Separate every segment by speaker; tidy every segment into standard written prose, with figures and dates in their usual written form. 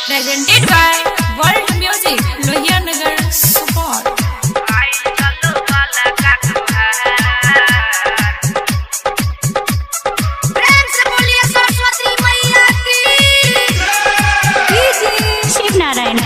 Speaker 1: presented by World Music, Lohiya Nagar, Support.
Speaker 2: प्रेम से बोलिए सरस्वती मैया की।
Speaker 3: Shiv Narayan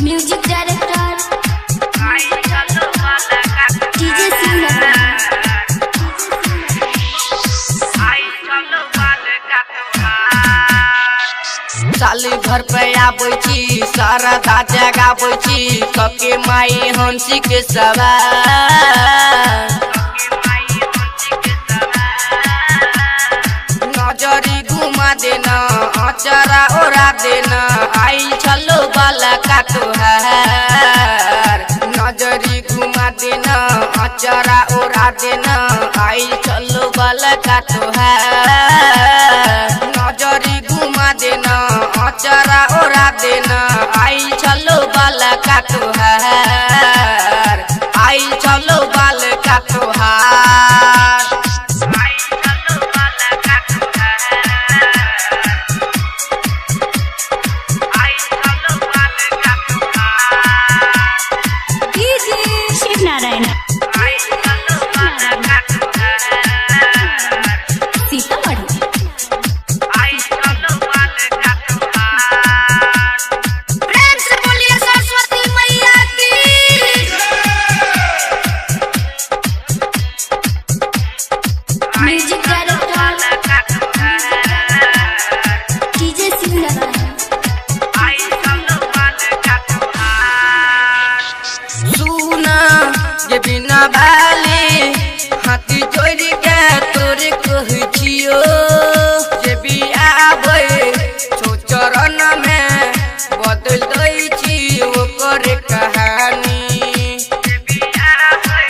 Speaker 2: music director DJ
Speaker 4: साली घर पे आबै छी शारदा जगाबै छी कके माई हंसी के सवार नजरी घुमा देना अचारा ओरा देना आई छलो बाला का तोहार नजरी घुमा देना अचारा ओरा देना आई छलो बाला का तोहार नजरी घुमा देना अचारा ओरा देना आई छलो बाला का तोहार आई छलो बाल का तोहार
Speaker 3: शिव नारायण
Speaker 2: सीतामढ़ी। प्रेम से बोलिए सरस्वती मैया की। म्यूजिक डायरेक्टर डीजे शिव
Speaker 4: सुना ये बिना बाली हाथी जोड़ी के तोरे कहै छियो जे भी आबै छो चरण में बदल दै छी ओकर कहानी जे भी आबै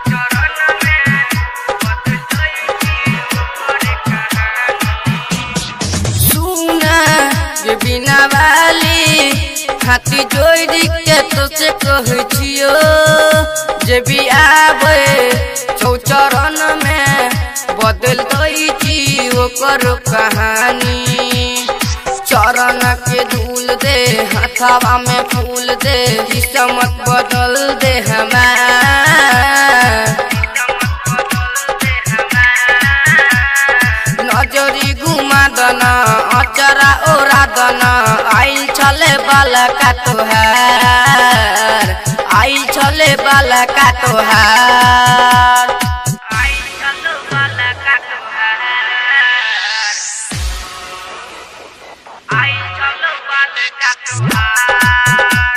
Speaker 4: चरण में बदल दै छी ओकर कहानी सुना ये बिना बाली हाथी जोड़ी के तो से कहै छियो जे भी आबै छौ चरण में बदल दै छी ओकर कहानी चरण के धूल दे हथवा में फूल दे किस्मत बदल दे हमार नजरी घुमा दना अचरा ओरा दना आई चले बाला का तोहार आई चले बाला का तोहार आई चलो बाला का तोहार आई चलो बाला का तोहार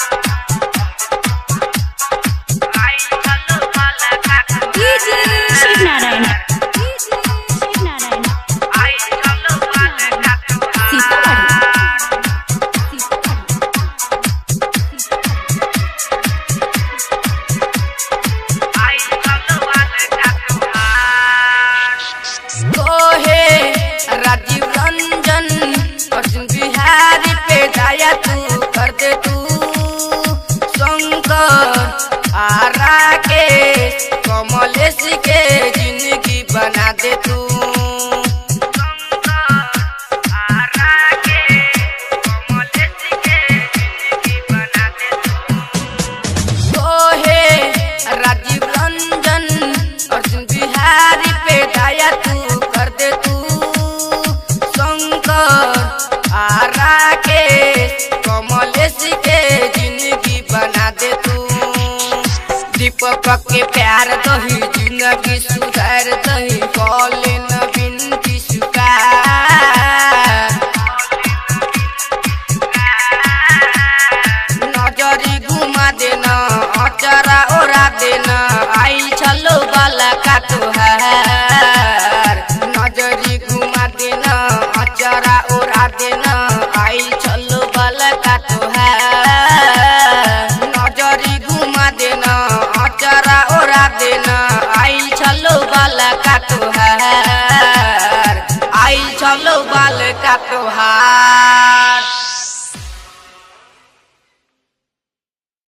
Speaker 4: आई चलो बाला का
Speaker 3: शिव नारायण शिव नारायण
Speaker 4: आई चलो बाला का
Speaker 2: सीतामढ़ी।
Speaker 4: कोहे राजीव रंजन अर्जुन बिहारी पे दया तू कर दे तू शंकर आरा के कमलेश के जिंदगी बना दे तू कोहे राजीव रंजन अर्जुन बिहारी पे दया तू कर दे तू शंकर आरा के कमलेश के जिंदगी बना दे तू दीपक के प्यार दही जिंदगी सुधार दही कॉले नवीन की सुकार नजरी घुमा देना अचरा ओरा देना आई छलो बाला का तोहार नजरी घुमा देना अचरा ओरा देना आई छलो बाला का तोहार नजरी घुमा देना अचरा ओरा देना आई छलो बाला का तोहार आई छलो बाल का तोहार।